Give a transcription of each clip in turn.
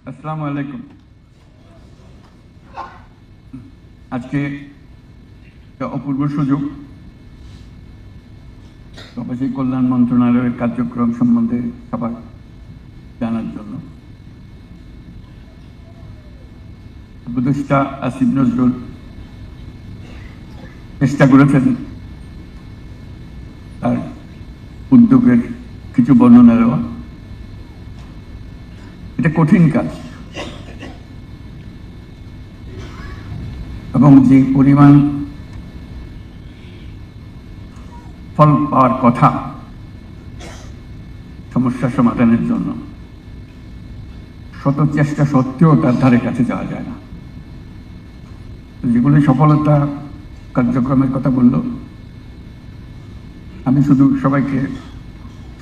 আসসালামু আলাইকুম। আজকে একটা অপূর্ব সুযোগ প্রবাসী কল্যাণ মন্ত্রণালয়ের কার্যক্রম সম্বন্ধে সবার জানার জন্য। উপদেষ্টা আসিফ নজরুল চেষ্টা করেছেন তার উদ্যোগের কিছু বর্ণনা দেওয়া। এটা কঠিন কাজ এবং যে পরিমাণ ফল পাওয়ার কথা সমস্যা সমাধানের জন্য, শত চেষ্টা সত্ত্বেও তার ধারে কাছে যাওয়া যায় না। যেগুলি সফলতা কার্যক্রমের কথা বলল, আমি শুধু সবাইকে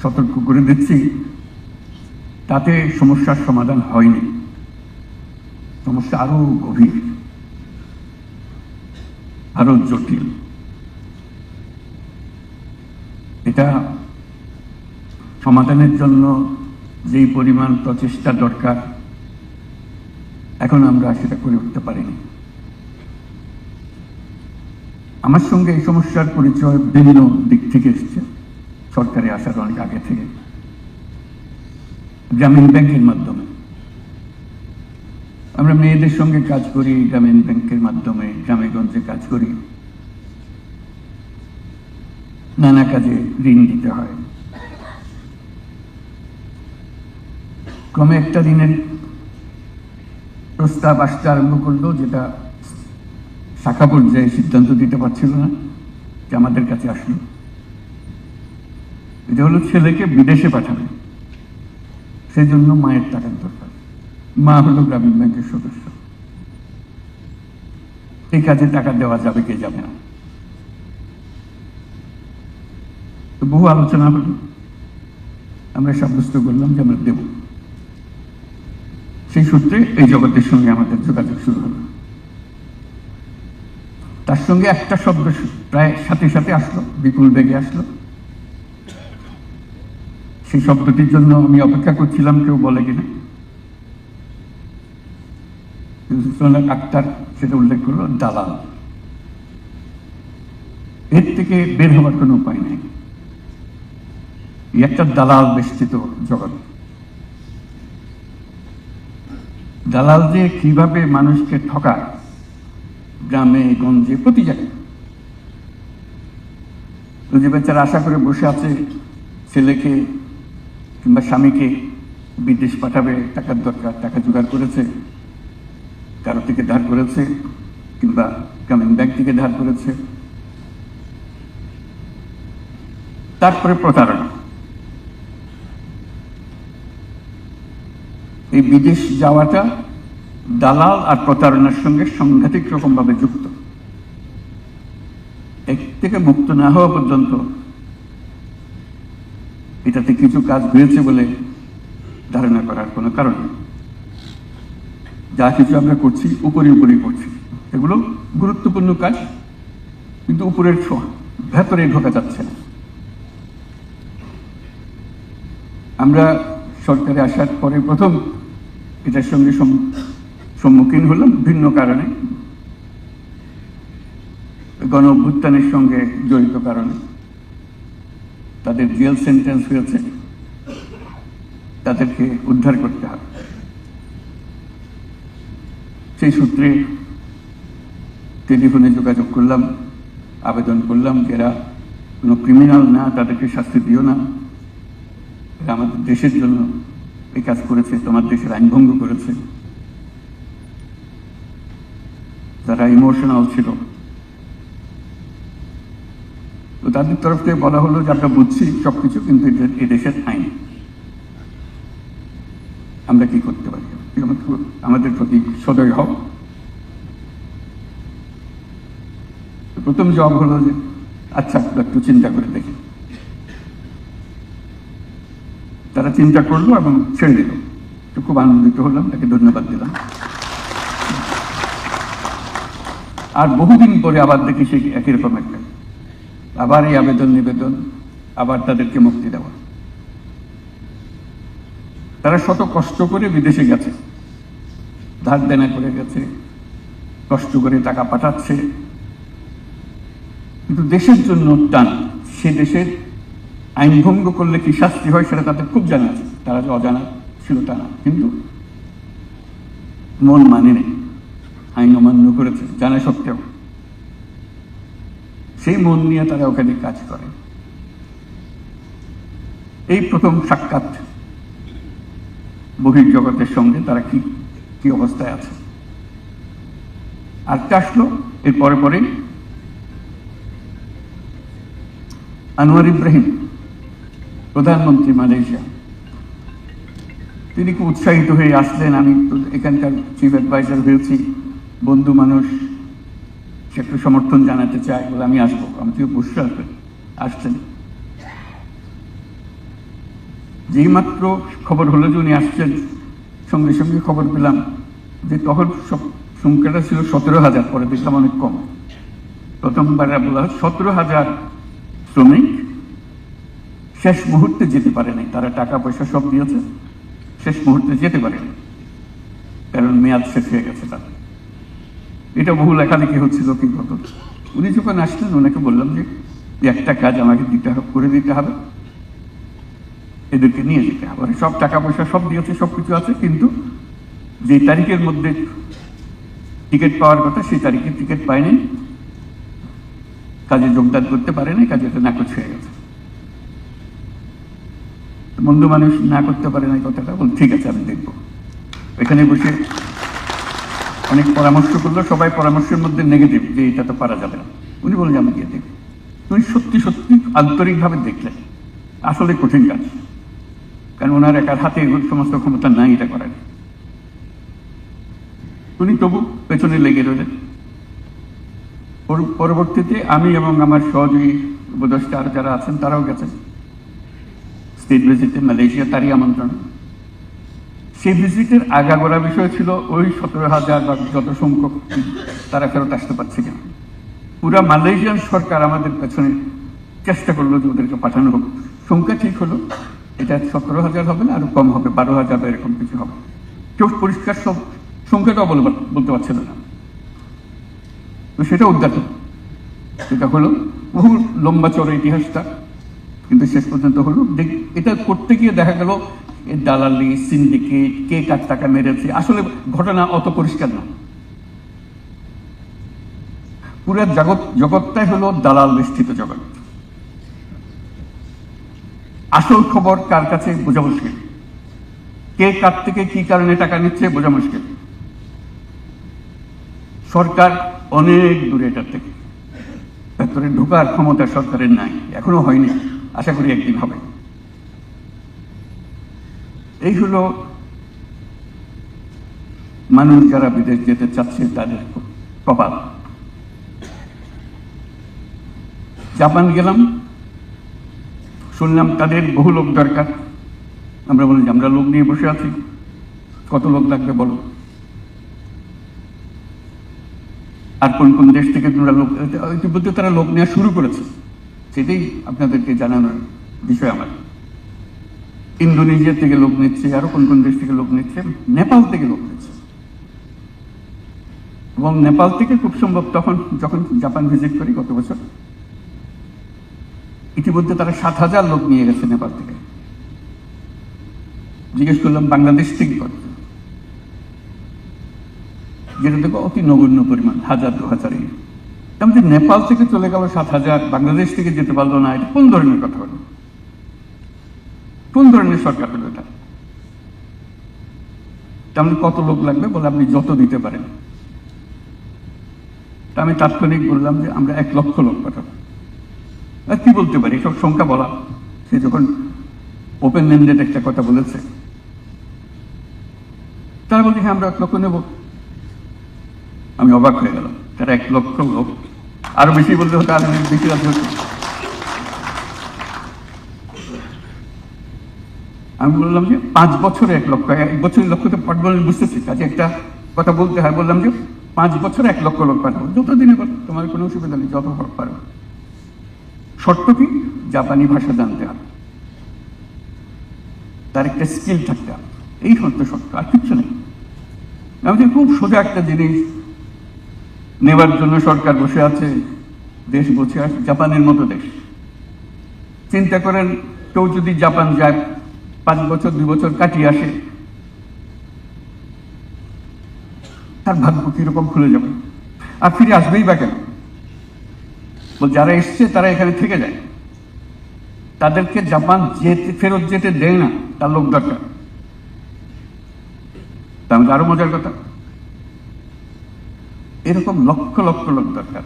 সতর্ক করে দিচ্ছি, তাতে সমস্যার সমাধান হয়নি। সমস্যা আরো গভীর, আরো জটিল। এটা সমাধানের জন্য যেই পরিমাণ প্রচেষ্টা দরকার, এখন আমরা সেটা করে উঠতে পারিনি। আমার সঙ্গে এই সমস্যার পরিচয় বিভিন্ন দিক থেকে এসছে, সরকারে আসার অনেক আগে থেকে। গ্রামীণ ব্যাংকের মাধ্যমে আমরা মেয়েদের সঙ্গে কাজ করি, গ্রামীণ ব্যাংকের মাধ্যমে গ্রামে গঞ্জে কাজ করি, নানা কাজে ঋণ দিতে হয়। ক্রমে একটা ঋণের প্রস্তাব আসতে আরম্ভ করলো, যেটা শাখা পর্যায়ে সিদ্ধান্ত দিতে পারছিল না, যে আমাদের কাছে আসলো। এটা হলো ছেলেকে বিদেশে পাঠাবে, সেই জন্য মায়ের টাকার দরকার। মা হলো গ্রামীণ ব্যাংকের সদস্য, এই কাজে টাকা দেওয়া যাবে কে যাবে না। বহু আলোচনা হলো, আমরা সাব্যস্ত করলাম যে আমরা দেব। সেই সূত্রে এই জগতের সঙ্গে আমাদের যোগাযোগ শুরু হলো। তার সঙ্গে একটা শব্দ প্রায় সাথে সাথে আসলো, বিপুল বেগে আসলো। সেই শব্দটির জন্য আমি অপেক্ষা করছিলাম কেউ বলে কিনা। আক্তার সেটা উল্লেখ করলো, দালাল। এর থেকে বের হওয়ার কোনো উপায় নেই। একটা দালাল বেষ্টিত জগৎ। দালাল যে কিভাবে মানুষকে ঠকায়, গ্রামে গঞ্জে প্রতি জায়গায়। যে বেচারা আশা করে বসে আছে ছেলেকে কিংবা স্বামীকে বিদেশ পাঠাবে, টাকার দরকার, টাকা জোগাড় করেছে, কারো থেকে ধার করেছে কিংবা গ্রামীণ ব্যাংক থেকে ধার করেছে, তারপরে প্রতারণা। এই বিদেশ যাওয়াটা দালাল আর প্রতারণার সঙ্গে সাংঘাতিক রকম ভাবে যুক্ত। এক থেকে মুক্ত না হওয়া পর্যন্ত এটাতে কিছু কাজ হয়েছে বলে ধারণা করার কোনো কারণ নেই। যা কিছু আমরা করছি উপরে উপরে করছি, এগুলো গুরুত্বপূর্ণ কাজ, কিন্তু উপরের ছোঁয়া, ভেতরে ঢোকা যাচ্ছে না। আমরা সরকারে আসার পরে প্রথম এটার সঙ্গে সম্মুখীন হলাম ভিন্ন কারণে, গণ অভ্যুত্থানের সঙ্গে জড়িত কারণে। তাদের জেল সেন্টেন্স হয়েছে, তাদেরকে উদ্ধার করতে হবে। সেই সূত্রে টেলিফোনে যোগাযোগ করলাম, আবেদন করলাম যে এরা কোনো ক্রিমিনাল না, তাদেরকে শাস্তি দিও না, এরা আমাদের দেশের জন্য এই কাজ করেছে, তোমার দেশের আইন ভঙ্গ করেছে। তারা ইমোশনাল ছিল, তো তাদের তরফ থেকে বলা হলো যে আমরা বুঝছি সবকিছু, কিন্তু এই দেশের আইন, আমরা কি করতে পারি, আমাদের প্রতি সদয় হও। প্রথম জবাব হলো যে আচ্ছা, একটু চিন্তা করে দেখি। তারা চিন্তা করলো এবং ছেড়ে দিল। খুব আনন্দিত হলাম, তাকে ধন্যবাদ দিলাম। আর বহুদিন পরে আবার দেখি সেই একই রকম একটা, আবার এই আবেদন নিবেদন, আবার তাদেরকে মুক্তি দেওয়া। তারা শত কষ্ট করে বিদেশে গেছে, ধার দেনা করে গেছে, কষ্ট করে টাকা পাঠাচ্ছে, কিন্তু দেশের জন্য টান। সে দেশের আইন ভঙ্গ করলে কি শাস্তি হয় সেটা তাদের খুব জানা আছে, তারা যে অজানা ছিল তা না, কিন্তু মন মানেনি, আইন অমান্য করেছে জানা সত্ত্বেও। সেই মন নিয়ে তারা ওখানে কাজ করে। এই প্রথম সাক্ষাৎ বহির্জগতের সঙ্গে তারা কি কি অবস্থায় আছে। আরেকটা আসলো এর পরে পরে, আনোয়ার ইব্রাহিম, প্রধানমন্ত্রী মালয়েশিয়া, তিনি খুব উৎসাহিত হয়ে আসলেন। আমি এখানকার চিফ অ্যাডভাইজার হয়েছি, বন্ধু মানুষ, সে একটু সমর্থন জানাতে চায় বলে আমি আসবো। আমি তুই বসে আসছেন, যেই মাত্র খবর হলো যে উনি আসছেন, সঙ্গে সঙ্গে খবর পেলাম যে তখন সব সংখ্যাটা ছিল 17,000, পরে দেখলাম অনেক কম। প্রথমবার বলা 17,000 শ্রমিক শেষ মুহূর্তে যেতে পারে নাই, তারা টাকা পয়সা সব দিয়েছে, শেষ মুহূর্তে যেতে পারেনি কারণ মেয়াদ শেষ হয়ে গেছে তাদের। এটা বহু লেখালেখি হচ্ছিল কি কত। উনি যখন আসলেন ওনাকে বললাম যে একটা কাজ আমাকে করে দিতে হবে, এদেরকে নিয়ে যেতে হবে। সব টাকা পয়সা সব দিয়েছে, সব কিছু আছে, কিন্তু যে তারিখের মধ্যে টিকিট পাওয়ার কথা সেই তারিখে টিকিট পায়নি, কাজে যোগদান করতে পারেনি, কাজে এটা নাকচ হয়ে গেছে। বন্ধু মানুষ না করতে পারে না কথাটা, বল ঠিক আছে আমি দেখবো। এখানে বসে অনেক পরামর্শ করলো, সবাই পরামর্শের মধ্যে নেগেটিভ, যে এটা তো পারা যাবে না। উনি বললেন আমি গিয়ে দেখব। উনি সত্যি সত্যি আন্তরিকভাবে দেখলেন আসলে কঠিন কাজ, কারণ ওনার একার হাতে সমস্ত ক্ষমতা নাই এটা করার। উনি তবু পেছনে লেগে রইলেন। পরবর্তীতে আমি এবং আমার সহযোগী উপদেষ্টা আর যারা আছেন তারাও গেছেন স্টেট ভিজিটে মালয়েশিয়া, তারই আমন্ত্রণ। সেই ভিজিটের আগাগোড়া বিষয় ছিল ওই 17,000 বা যত সংখ্যক তারা ফেরত আসতে পারছে কিনা। পুরা মালয়েশিয়ান সরকার আমাদের পেছনে চেষ্টা করলো যে ওদেরকে পাঠানো হোক। সংখ্যা ঠিক হলো, এটা 17,000 হবে না, আরো কম হবে, 12,000 বা এরকম কিছু হবে। কেউ পরিষ্কার সব সংখ্যাটাও বলতে পারছিল না। তো সেটা উদ্যাত, সেটা হলো বহু লম্বা চড়া ইতিহাসটা, কিন্তু শেষ পর্যন্ত হলো। এটা করতে গিয়ে দেখা গেল দালালি, সিন্ডিকেট, কে কার টাকা মেরেছে, আসলে ঘটনা অত পরিষ্কার না। পুরো জগৎটাই হলো দালাল বেষ্টিত জগৎ। আসল খবর কার কাছে বোঝা মুশকিল, কে কার থেকে কি কারণে টাকা নিচ্ছে বোঝা মুশকিল। সরকার অনেক দূরে এটার থেকে, ভেতরে ঢোকার ক্ষমতা সরকারের নাই, এখনো হয়নি, আশা করি একদিন হবে। এই হলো মানুষ যারা বিদেশ যেতে চাচ্ছে তাদের কপাল। জাপান গেলাম, শুনলাম তাদের বহু লোক দরকার। আমরা বলি আমরা লোক নিয়ে বসে আছি, কত লোক লাগবে বলো। আর কোন কোন দেশ থেকে তোমরা লোক, ইতিমধ্যে তারা লোক নেওয়া শুরু করেছে, সেটাই আপনাদেরকে জানানোর বিষয় আমার। ইন্দোনেশিয়া থেকে লোক নিচ্ছে, আরো কোন কোন দেশ থেকে লোক নিচ্ছে, নেপাল থেকে লোক নিচ্ছে। এবং নেপাল থেকে খুব সম্ভব তখন যখন জাপান ভিজিট করি গত বছর, ইতিমধ্যে তারা 7,000 লোক নিয়ে গেছে নেপাল থেকে। জিজ্ঞেস করলাম বাংলাদেশ থেকে কত, যেটা দেখো অতি নগণ্য পরিমাণ, 1,000-2,000। তাহলে নেপাল থেকে চলে গেল 7,000, বাংলাদেশ থেকে যেতে পারলো না, এটা কোন ধরনের কথা হলো? কোন ধরনের সরকার হলো এটা? তাহলে কত লোক লাগবে বলে আপনি যত দিতে পারেন। তা আমি তাৎক্ষণিক বললাম যে আমরা 1 লক্ষ লোক পাঠাবো। আর কি বলতে পারি, সব সংখ্যা বলা। সে যখন ওপেন এন্ডেড একটা কথা বলেছে, তারা বলছে হ্যাঁ আমরা 1 লক্ষ নেব। আমি অবাক হয়ে গেলাম, তারা 1 লক্ষ লোক, আরো বেশি বলতে হতো, আরো বেশি রাজি হতো। আমি বললাম যে 5 বছরে 1 লক্ষ, 1 বছরের লক্ষ্যতে পাঠবো বুঝতেছি, কাজে একটা কথা বলতে হয়। বললাম যে 5 বছরে 1 লক্ষ লোক পাঠাবো, যতদিনে পারো, তোমার কোনো অসুবিধা নেই, যত পারো। শর্ত কি? জাপানি ভাষা জানতে হবে, তার একটা স্কিল থাকতে হবে, এই হচ্ছে শর্ত, আর কিছু নেই। আমি খুব সোজা একটা জিনিস নেবার জন্য সরকার বসে আছে, দেশ বসে আছে, জাপানের মতো দেশ। চিন্তা করেন, কেউ যদি জাপান যায়, 5 বছর 2 বছর কাটিয়ে আসে, তার ভাগ্য কিরকম খুলে যাবে, আর ফিরে আসবেই বা কেন? যারা এসছে তারা এখানে থেকে যায়, তাদেরকে জাপান ফেরত যেতে দেয় না, তার লোক দরকার। তাহলে আরো মজার কথা, এরকম লক্ষ লক্ষ লোক দরকার,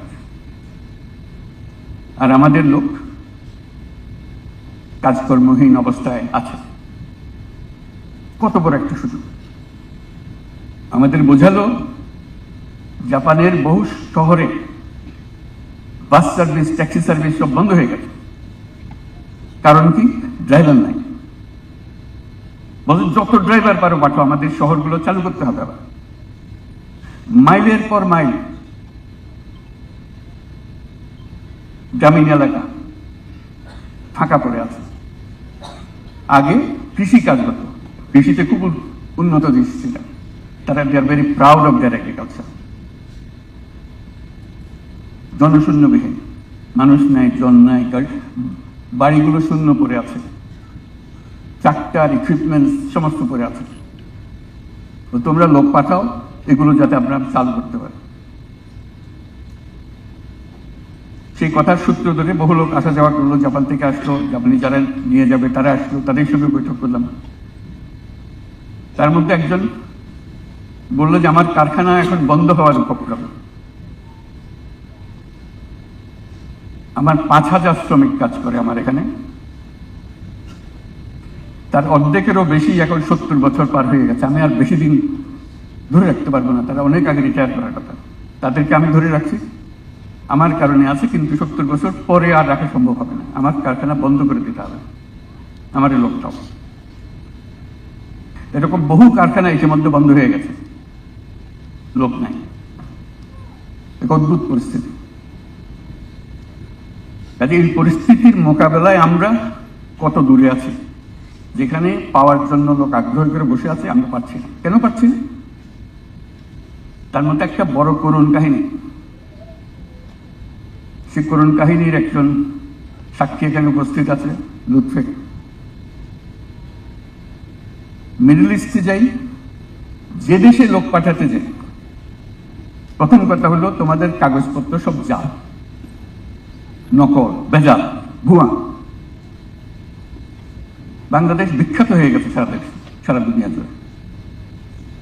আর আমাদের লোক কাজকর্মহীন অবস্থায় আছে। কত বড় একটা সুযোগ আমাদের বোঝালো। জাপানের বহু শহরে বাস সার্ভিস, ট্যাক্সি সার্ভিস সব বন্ধ হয়ে গেছে। কারণ কি? ড্রাইভার নাই। বলে যত ড্রাইভার পারো পাঠো, আমাদের শহরগুলো চালু করতে হবে। আবার মাইলের পর মাইল গ্রামীণ এলাকা ফাঁকা পড়ে আছে। আগে কৃষি কাজ হতো, কৃষিতে খুব উন্নত দেশ ছিল, তারা they are very proud of their agriculture. জনশূন্যবিহীন, মানুষ নাই, জন নাই, বাড়িগুলো শূন্য পড়ে আছে, ট্রাক্টর ইকুইপমেন্ট সমস্ত পড়ে আছে। তো তোমরা লোক পাঠাও এগুলো যাতে আমরা চালু করতে পারি। সেই কথার সূত্র ধরে বহু লোক আসা যাওয়া করলো, জাপান থেকে আসলো, জাপানি যারা নিয়ে যাবে তারা আসলো, তাদের সঙ্গে বৈঠক করলাম। তার মধ্যে একজন বললো যে আমার কারখানা এখন বন্ধ হওয়ার উপক্রম, আমার 5,000 শ্রমিক কাজ করে আমার এখানে, তার অর্ধেকেরও বেশি এখন 70 বছর পার হয়ে গেছে, আমি আর বেশি দিন ধরে রাখতে পারবো না, তারা অনেক আগে রিটায়ার করার কথা, তাদেরকে আমি ধরে রাখছি, আমার কারণে আছে, কিন্তু 70 বছর পরে আর রাখা সম্ভব হবে না, আমার কারখানা বন্ধ করে দিতে হবে, আমার এই লোকটাও। এরকম বহু কারখানা ইতিমধ্যে বন্ধ হয়ে গেছে, লোক নাই, এক অদ্ভুত পরিস্থিতি। কাজে এই পরিস্থিতির মোকাবেলায় আমরা কত দূরে আছি, যেখানে পাওয়ার জন্য লোক আগ্রহ করে বসে আছে, আমরা পাচ্ছি না। কেন পাচ্ছি না? তার মধ্যে একটা বড় করুণ কাহিনী। সে করুণ কাহিনীর একজন সাক্ষী এখানে উপস্থিত আছে, লুৎফে। মিডল ইস্টে যাই, যে দেশে লোক পাঠাতে যাই, প্রথম কথা হলো তোমাদের কাগজপত্র সব জাল, নকল, বেজাল, ভুয়া। বাংলাদেশ বিখ্যাত হয়ে গেছে সারা দুনিয়া জুড়ে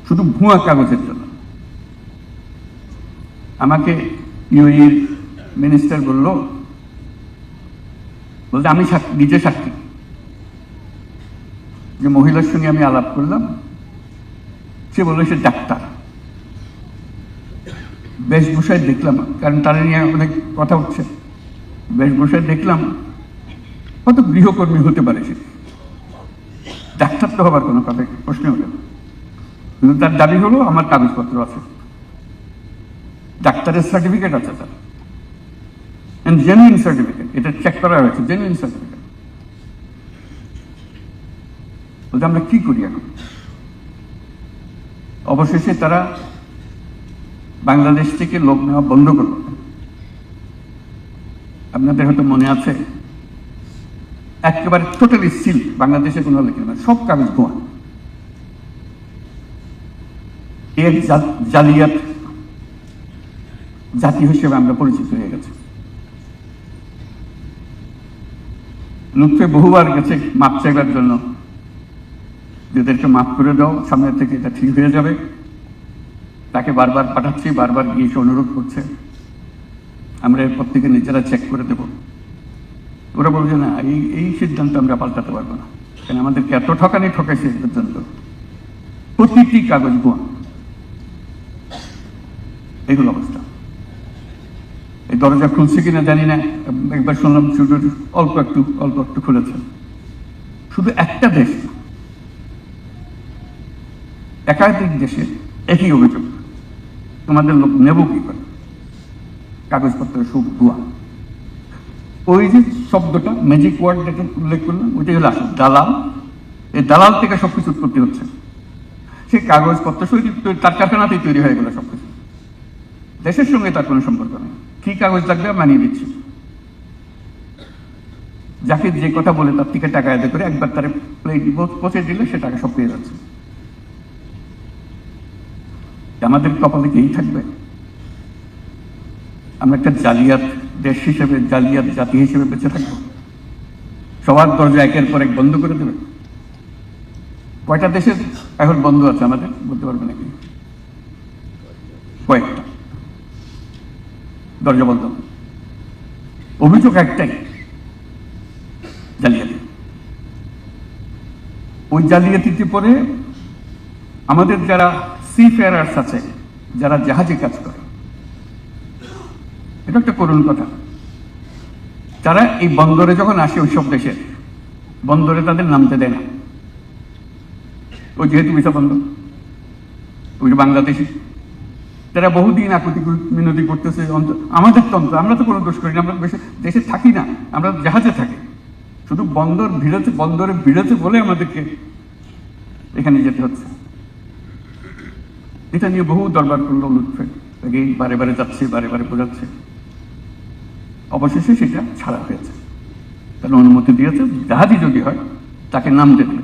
শুধু ভুয়া কাগজের জন্য। আমাকে ইউএইর মিনিস্টার বলতে আমি নিজে সাক্ষী, যে মহিলার সঙ্গে আমি আলাপ করলাম, সে বললো সে ডাক্তার। বেশভূষায় দেখলাম, কারণ তারা নিয়ে অনেক কথা উঠছে, বেশভূষায় দেখলাম কত গৃহকর্মী হতে পারে সে, ডাক্তার তো হবার কোনো কথা প্রশ্ন হলো না। কিন্তু তার দাবি হলো আমার কাগজপত্র আছে, ডাক্তারের সার্টিফিকেট আছে তার, জেনুইন সার্টিফিকেট, এটা চেক করা হয়েছে, জেনুইন সার্টিফিকেট। বলতে আমরা কি করি এখন? অবশেষে তারা বাংলাদেশ থেকে লোক নেওয়া বন্ধ করল। আপনাদের হয়তো মনে আছে, একেবারে টোটালি সিল, বাংলাদেশে কোনো লেখা না, সব কাগজ ভুয়া। এর জালিয়াত জাতি হিসেবে আমরা পরিচিত হয়ে গেছি। লুৎফে বহুবার গেছে মাপ চাইবার জন্য, যাদেরকে মাফ করে দাও, সামনে থেকে এটা ঠিক হয়ে যাবে। তাকে বারবার পাঠাচ্ছি, বারবার গিয়ে সে অনুরোধ করছে, আমরা এরপর থেকে নিজেরা চেক করে দেব। ওরা বলছে না, এই সিদ্ধান্ত আমরা পাল্টাতে পারবো না, কারণ আমাদেরকে এত ঠকানি ঠকাইছে এই পর্যন্ত, প্রতিটি কাগজ ভুয়া। এগুলো অবস্থা। এই দরজা খুলছে কিনা জানি না, একবার শুনলাম শুধু অল্প একটু খুলেছে। শুধু একটা দেশ, একাধিক দেশে একই অভিযোগ, তোমাদের লোক নেব কি করে, কাগজপত্র সব ভুয়া। ওই যে শব্দটা, ম্যাজিক ওয়ার্ড যেটা উল্লেখ করলাম, ওইটাই হলো আসল দালাল। এই দালাল থেকে সবকিছু উৎপত্তি হচ্ছে। সে কাগজপত্র তার কারখানাতেই তৈরি হয়ে গেল সবকিছু, দেশের সঙ্গে তার কোনো সম্পর্ক নেই। কি কাগজ লাগবে বানিয়ে দিচ্ছি, যাকে যে কথা বলে তার থেকে টাকা আদায় করে একবার তার প্লেট পৌঁছে দিলে সে টাকা সব পেয়ে যাচ্ছে। আমাদের কপালে কেই থাকবে? আমরা একটা জালিয়াত দেশ হিসেবে, জালিয়াত জাতি হিসেবে বেঁচে থাকবো? সবার দরজা একের পর এক বন্ধ করে দেবে? কয়টা দেশের এখন বন্ধ আছে আমাদের বলতে পারবে নাকি? কয়েকটা দরজা বন্ধ। অভিযোগ একটাই, জালিয়াতি। ওই জালিয়াতিতে পরে আমাদের যারা সি ফেয়ারার্স আছে, যারা জাহাজে কাজ করে, এটা একটা করুণ কথা। তারা এই বন্দরে যখন আসে ওইসব দেশে, বন্দরে তাদের নামতে দেয় না। ওই যেহেতু ভিসা বন্ধ, ওই বাংলাদেশি, তারা বহুদিন আকুতি মিনতি করতেছে। আমাদের তন্ত্র, আমরা তো কোনো দোষ করি না, আমরা দেশে থাকি না, আমরা জাহাজে থাকি। শুধু বন্দরে ভিড়েছে বলে আমাদেরকে এখানে যেতে হচ্ছে। এটা নিয়ে বহু দরবার করলো লুৎফে, বারে বারে যাচ্ছে, বারে বারে বোঝাচ্ছে। অবশেষে সেটা ছাড়া হয়েছে, তার অনুমতি দিয়েছে। জাহাজই যদি হয় তাকে নামতে দেবে,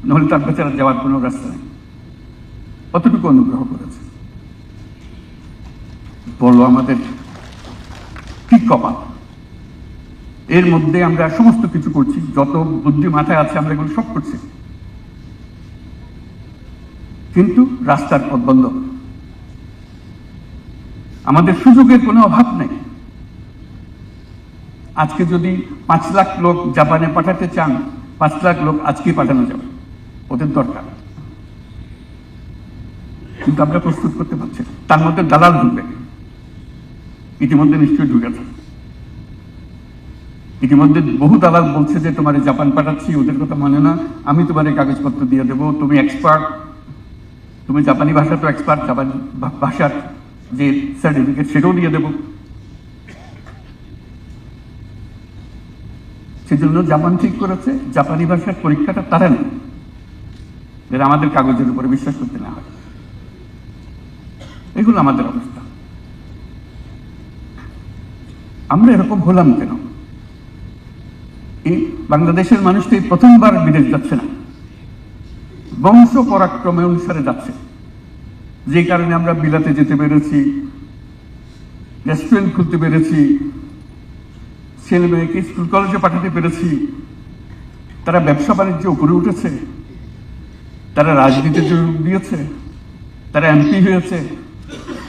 নাহলে তার বেচারা যাওয়ার কোনো রাস্তা নেই। অতটুকু অনুগ্রহ করেছে। বলো আমাদের কি কপাল! এর মধ্যে আমরা সমস্ত কিছু করছি, যত বুদ্ধি মাথায় আছে আমরা এগুলো সব করছি, কিন্তু রাস্তার পথ বন্ধ। আমাদের সুযোগের কোনো অভাব নেই। আজকে যদি 5 লাখ লোক জাপানে পাঠাতে চান, 5 লাখ লোক আজকেই পাঠানো যাবে, ওদের দরকার। কিন্তু আমরা প্রস্তুত করতে পারছি না। তার মধ্যে দালাল ঢুকবে, ইতিমধ্যে নিশ্চয়ই ঢুকেছে। ইতিমধ্যে বহু দালাল বলছে যে তোমার জাপান পাঠাচ্ছি, ওদের কথা মানে না, আমি তোমার এই কাগজপত্র দিয়ে দেবো, তুমি এক্সপার্ট, তুমি জাপানি ভাষা তো এক্সপার্ট, জাপানি ভাষার যে সার্টিফিকেট সেটাও দিয়ে দেবো। সেজন্য জাপান ঠিক করেছে জাপানি ভাষার পরীক্ষাটা তারা নেই, যেটা আমাদের কাগজের উপরে বিশ্বাস করতে না হয়। এগুলো আমাদের অবস্থা। আমরা এরকম হলাম কেন? এই বাংলাদেশের মানুষ তো এই প্রথমবার বিদেশ যাচ্ছে না, বংশ পরাক্রমে অনুসারে যাচ্ছে। যে কারণে আমরা বিলাতে যেতে পেরেছি, রেস্টুরেন্ট খুলতে পেরেছি, ছেলে মেয়েকে স্কুল কলেজে পাঠাতে পেরেছি, তারা ব্যবসা বাণিজ্য উপরে উঠেছে, তারা রাজনীতিতে যোগ দিয়েছে, তারা এমপি হয়েছে,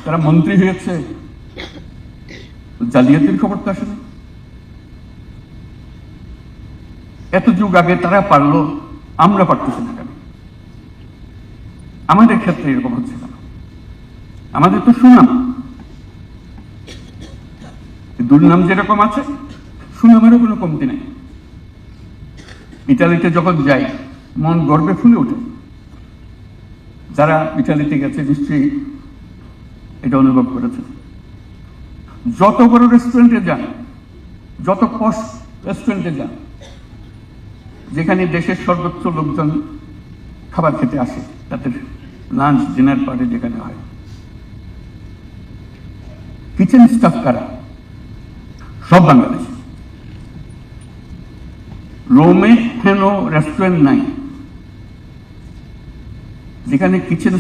তারা মন্ত্রী হয়েছে। জালিয়াতির খবর তো আসে না। এত যুগ আগে তারা পারলো, আমরা পারতেছি না কেন? আমাদের ক্ষেত্রে এরকম হচ্ছে না। আমাদের তো সুনাম, দুর্নাম যেরকম আছে, সুনামেরও কোনো কমতি নেই। ইটালিতে যখন যাই মন গর্বে ফুলে ওঠে। যারা ইটালিতে গেছে নিশ্চয়ই এটা অনুভব করেছে। যত বড় রেস্টুরেন্টে যান, যত পশ রেস্টুরেন্টে যান, যেখানে দেশের সর্বোচ্চ লোকজন খাবার খেতে আসে, তাদের লাঞ্চ ডিনার পার্টি যেখানে হয়, কিচেন স্টাফ কারা? সব বাংলাদেশ। রোমে হেন রেস্টুরেন্ট নাই যেখানে কিচেন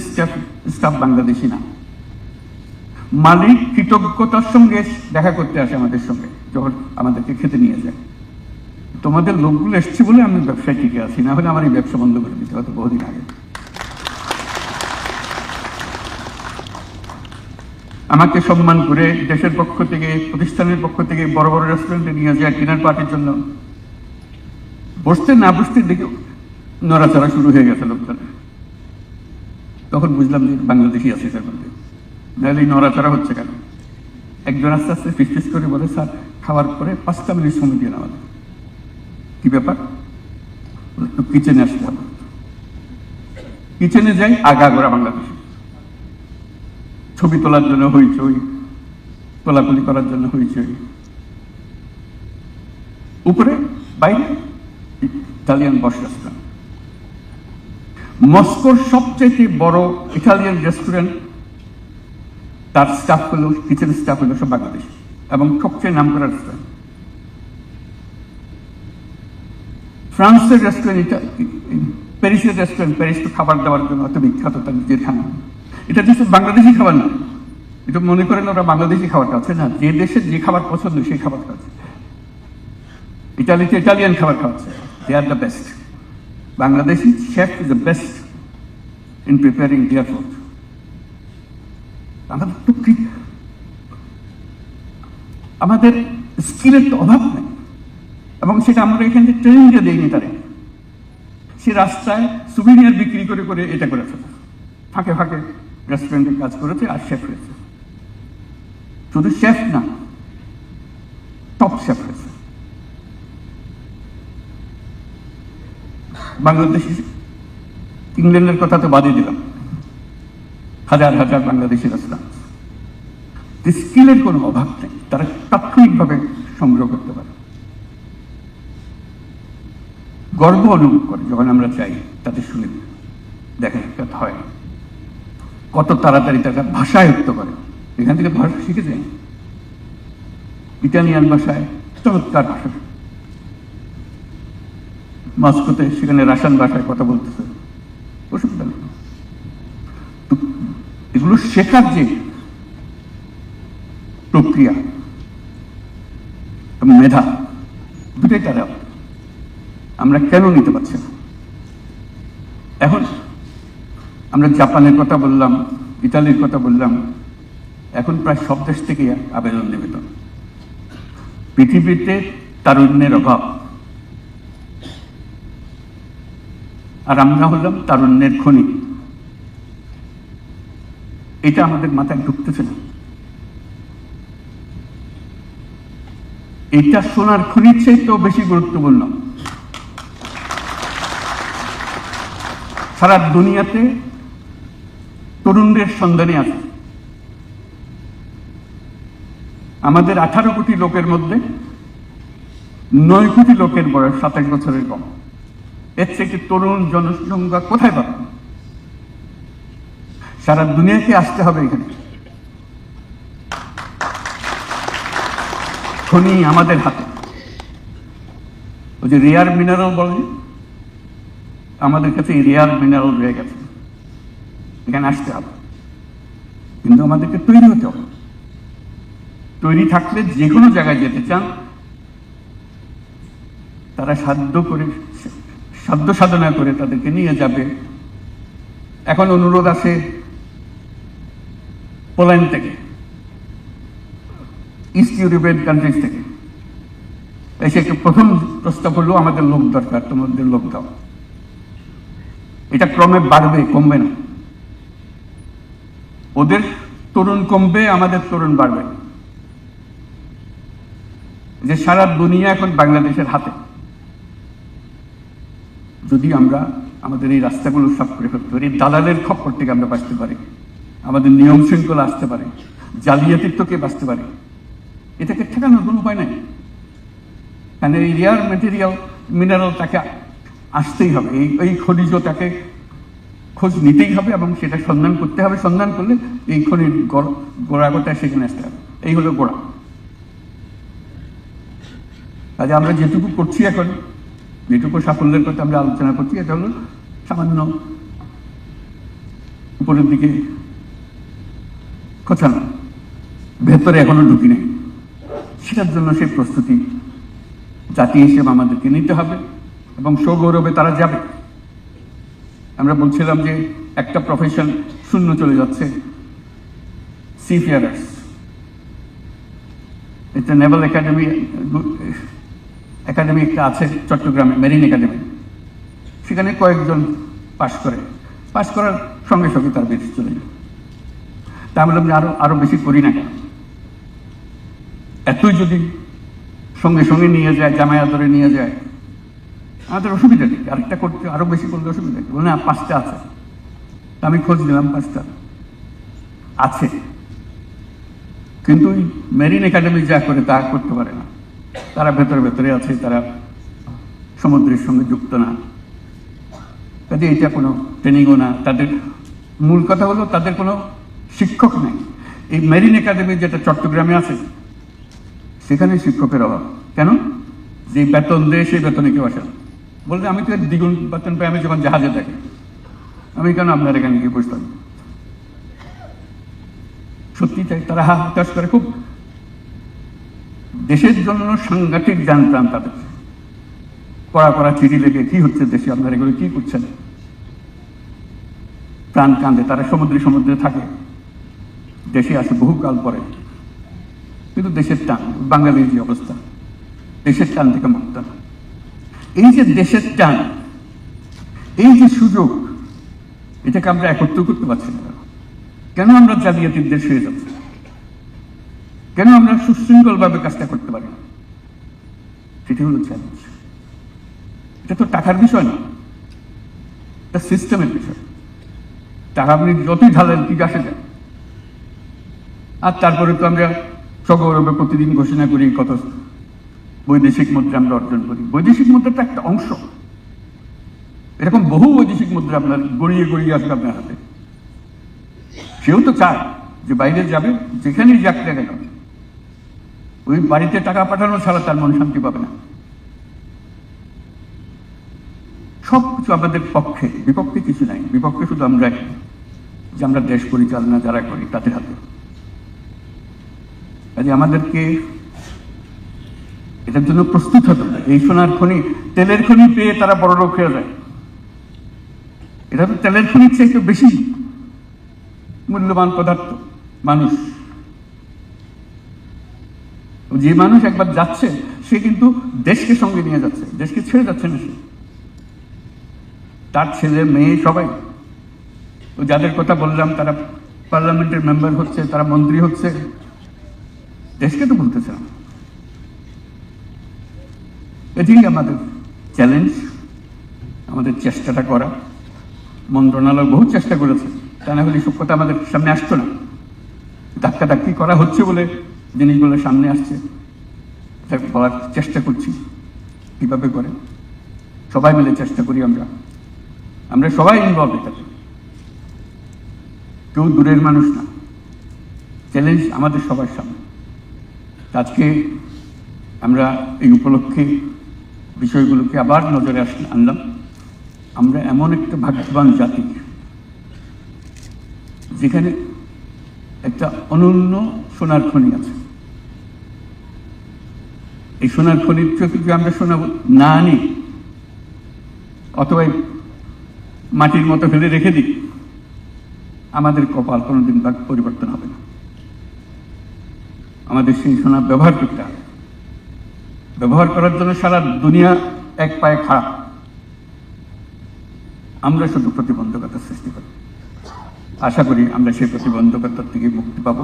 স্টাফ বাংলাদেশি না। মালিক কৃতজ্ঞতার সঙ্গে দেখা করতে আসে আমাদের সঙ্গে যখন আমাদেরকে খেতে নিয়ে যায়। তোমাদের লোকগুলো এসছে বলে আমি ব্যবসায় টিকে আছি, না হলে আমার এই ব্যবসা বন্ধ করে দিতে হতো বহুদিন আগে। আমাকে সম্মান করে দেশের পক্ষ থেকে, প্রতিষ্ঠানের পক্ষ থেকে বড় বড় রেস্টুরেন্টে নিয়ে যায় ডিনার পার্টির জন্য। বসতে না বসতে দেখে নড়াচড়া শুরু হয়ে গেছে লোকজন। তখন বুঝলাম যে বাংলাদেশি আছে তার মধ্যে, নাহলে নড়াচড়া হচ্ছে কেন? একজন আস্তে আস্তে ফিস করে বলে, স্যার খাওয়ার পরে 5টা মিনিট সময় দিয়ে নেওয়া। কি ব্যাপার? একটু কিচেনে আসতে হবে। কিচেনে যাই, আগাগোড়া বাংলাদেশি। ছবি তোলার জন্য হইচই, তোলাতুলি করার জন্য হইচই। উপরে বাইরে ইটালিয়ান বস রেস্টুরেন্ট। মস্কোর সবচেয়ে বড় ইটালিয়ান রেস্টুরেন্ট, তার স্টাফ হলো, কিচেন স্টাফ হলো সব বাংলাদেশ, এবং সবচেয়ে নাম করা রেস্টুরেন্ট। ফ্রান্সের রেস্টুরেন্ট, প্যারিসের রেস্টুরেন্ট, প্যারিস তো খাবার দেওয়ার জন্য অত বিখ্যাত, তার নিজের খানা। এটা just বাংলাদেশি খাবার না, এটা মনে করেন ওরা বাংলাদেশি খাবার খাচ্ছে না, যে দেশের যে খাবার পছন্দ সেই খাবার খাচ্ছে। ইটালিতে ইটালিয়ান খাবার খাওয়াচ্ছে, they are the best. Bangladeshi chef is the best in preparing their food. আমাদের স্কিলের তো অভাব নেই, এবং সেটা আমরা এখান থেকে ট্রেনিংটা দিইনি তারা। সে রাস্তায় সুভিনিয়ার বিক্রি করে করে এটা করেছে, ফাঁকে ফাঁকে রেস্টুরেন্টে কাজ করেছে আর শেফ হয়েছে। শুধু শেফ না, টপ শেফ হয়েছে। বাংলাদেশি, ইংল্যান্ডের কথা তো বাদই দিলাম, হাজার হাজার বাংলাদেশি রেস্টুরেন্ট, স্কিলের কোনো অভাব নেই, তারা তাৎক্ষণিকভাবে সংগ্রহ করতে পারে। গর্ব অনুভব করে যখন আমরা চাই তাদের শুনে, দেখা হয় কত তাড়াতাড়ি তারা ভাষায়ত্ত করে। এখান থেকে ভাষা শিখে যায়, ইটালিয়ান ভাষায় চমৎকার ভাষা, মস্কোতে সেখানে রাশিয়ান ভাষায় কথা বলতেছে, অসুবিধা নেই। এগুলো শেখার যে প্রক্রিয়া এবং মেধা, দুটাই তারা আমরা কেন নিতে পারছি না? এখন আমরা জাপানের কথা বললাম, ইতালির কথা বললাম, এখন প্রায় সব দেশ থেকে আবেদন নিবেদন। পৃথিবীতে তারুণ্যের অভাব, আর আমরা হলাম তারুণ্যের খনি। এটা আমাদের মাথায় ঢুকতেছে না। এটা সোনার খনির চাইতেও বেশি গুরুত্বপূর্ণ। সারা দুনিয়াতে তরুণদের সন্ধানে আছে। আমাদের 18 কোটি লোকের মধ্যে 9 কোটি লোকের বয়স 27 বছরের কম। এর থেকে তরুণ জনসংখ্যা কোথায় পাবে? সারা দুনিয়াকে আসতে হবে এখানে। খনি আমাদের হাতে। ওই যে রেয়ার মিনারেল বলে, আমাদের কাছে রেয়ার মিনারেল রয়ে গেছে, এখানে আসতে হবে। কিন্তু আমাদেরকে তৈরি হতে হবে। তৈরি থাকলে যে কোনো জায়গায় যেতে চান, তারা সাধ্য সাধনা করে তাদেরকে নিয়ে যাবে। এখন অনুরোধ আছে পোল্যান্ড থেকে, ইস্ট ইউরোপিয়ান কান্ট্রিজ থেকে এসে একটা প্রথম প্রস্তাব হলো, আমাদের লোক দরকার, তোমাদের লোক দাও। এটা ক্রমে বাড়বে, কমবে না। ওদের তরুণ কমবে, আমাদের তরুণ বাড়বে। যে সারা দুনিয়া এখন বাংলাদেশের হাতে। যদি আমরা আমাদের এই রাস্তাগুলো সাফ করে ফেলতে পারি, দালালের খপ্পর থেকে আমরা বাঁচতে পারি, আমাদের নিয়ম শৃঙ্খলা আসতে পারে, জালিয়াতিত্বকে বাঁচতে পারি, এটাকে ঠেকানোর কোনো উপায় নাই। কারণ এই রেয়ার মিনারেল তাকে আসতেই হবে, এই খনিজ তাকে খোঁজ নিতেই হবে এবং সেটা সন্ধান করতে হবে। সন্ধান করলে এই খনির গোড়াগোটা সেখানে আসতে হবে। এই হলো গোড়া। কাজে আমরা যেটুকু করছি এখন, যেটুকু সাফল্যের কথা আমরা আলোচনা করছি, এটা হলো সামান্য উপরের দিকে খোঁচানো, ভেতরে এখনো ঢুকি নেই। সেটার জন্য সেই প্রস্তুতি জাতি হিসেবে আমাদেরকে নিতে হবে এবং সগৌরবে তারা যাবে। আমরা বলছিলাম যে একটা প্রফেশন শূন্য চলে যাচ্ছে, সিফেয়ারার্স। এটা নেভাল একাডেমি একটা আছে চট্টগ্রামে, মেরিন একাডেমি। সেখানে কয়েকজন পাশ করার সঙ্গে সঙ্গে তার বেশি চলে যায়। তা আমরা আরো বেশি করি না কেন? এতই যদি সঙ্গে সঙ্গে নিয়ে যায়, জামায়া ধরে নিয়ে যায়, আমাদের অসুবিধা নেই। আরেকটা করতে আরো বেশি করলে অসুবিধা নেই। না, 5টা আছে। আমি খোঁজ নিলাম, 5টা আছে, কিন্তু মেরিন একাডেমি যা করে তা করতে পারে না। তারা ভেতরে ভেতরে আছে, তারা সমুদ্রের সঙ্গে যুক্ত না। কাজে এটা কোনো ট্রেনিংও না। তাদের মূল কথা হলো তাদের কোনো শিক্ষক নেই। এই মেরিন একাডেমি যেটা চট্টগ্রামে আছে সেখানে শিক্ষকের অভাব। কেন? যে বেতন দেয় সেই বেতনে কেউ আসে না। বলতে আমি তো দ্বিগুণ বেতন পাই আমি যখন জাহাজে থাকি, আমি কেন আপনার এখানে গিয়ে বসতাম? সত্যি তাই, তারা হতাশ করে খুব। দেশের জন্য সাংঘাতিক জানতাম তাদের, পড়া পড়া চিঠি লেগে কি হচ্ছে দেশে, আপনারা এগুলো কি করছেন, প্রাণ কান্দে। তারা সমুদ্রে থাকে, দেশে আসে বহুকাল পরে, কিন্তু দেশের টান, বাঙালির যে অবস্থা, দেশের টান থেকে মুক্ত না। এই যে দেশের টান, এই যে সুযোগ, এটাকে আমরা একত্র করতে পারছি না। কেন আমরা জালিয়াতির দেশ হয়ে যাচ্ছি? কেন আমরা সুশৃঙ্খল ভাবে কাজটা করতে পারি না? সেটি হলো চ্যালেঞ্জ। এটা তো টাকার বিষয় না, এটা সিস্টেমের বিষয়। টাকা আপনি যতই ঢালেন কি আসে যায়। আর তারপরে তো আমরা সগৌরবে প্রতিদিন ঘোষণা করি কত বৈদেশিক মুদ্রা আমরা অর্জন করি। বৈদেশিক মুদ্রাটা একটা অংশ, এরকম বহু বৈদেশিক মুদ্রা আপনার গড়িয়ে গড়িয়ে আসবে আপনার হাতে। সেও তো চায় যে বাইরে যাবে, যেখানেই যাক না কেন ওই বাড়িতে টাকা পাঠানো ছাড়া তার মন শান্তি পাবে না। সবকিছু আমাদের পক্ষে, বিপক্ষে কিছু নাই। বিপক্ষে শুধু আমরা, যে আমরা দেশ পরিচালনা যারা করি তাদের হাতে। কাজে আমাদেরকে এটার জন্য প্রস্তুত হতে হবে। এই সোনার খনি, তেলের খনি পেয়ে তারা বড় লোক হয়ে যায়। এটা তো তেলের খনির চেয়ে একটু বেশি মূল্যবান পদার্থ মানুষ। যে মানুষ একবার যাচ্ছে সে কিন্তু দেশকে সঙ্গে নিয়ে যাচ্ছে, দেশকে ছেড়ে যাচ্ছে না সে। তার ছেলে মেয়ে সবাই, যাদের কথা বললাম তারা পার্লামেন্টের মেম্বার হচ্ছে, তারা মন্ত্রী হচ্ছে, দেশকে তো বলতেছে না। এটি আমাদের চ্যালেঞ্জ, আমাদের চেষ্টাটা করা। মন্ত্রণালয় বহু চেষ্টা করেছে, তা না হলে সব কথা আমাদের সামনে আসতো না। ধাক্কাধাক্কি করা হচ্ছে বলে জিনিসগুলো সামনে আসছে, বলার চেষ্টা করছি কিভাবে করে। সবাই মিলে চেষ্টা করি, আমরা সবাই ইনভলভ এটাতে, কেউ দূরের মানুষ না। চ্যালেঞ্জ আমাদের সবার সামনে। আজকে আমরা এই উপলক্ষে বিষয়গুলোকে আবার নজরে আনলাম। আমরা এমন একটা ভাগ্যবান জাতি যেখানে একটা অনন্য সোনার খনি আছে। এই সোনার খনির যদি আমরা সোনা না আনি অথবা মাটির মতো ফেলে রেখে দিই, আমাদের কপাল কোনোদিন পরিবর্তন হবে না। আমাদের সেই সোনা ব্যবহার করতে হবে। ব্যবহার করার জন্য সারা দুনিয়া এক পায়ে খারাপ, আমরা শুধু প্রতিবন্ধকতা সৃষ্টি করি। আশা করি আমরা সেই প্রতিবন্ধকতার থেকে মুক্তি পাব,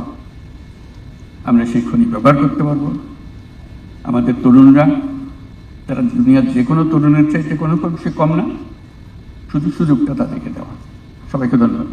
আমরা সেই খনি ব্যবহার করতে পারবো। আমাদের তরুণরা, তারা দুনিয়ার যে কোনো তরুণের চাইতে কোনো সে কম না, শুধু সুযোগটা তাদেরকে দেওয়া। সবাইকে ধন্যবাদ।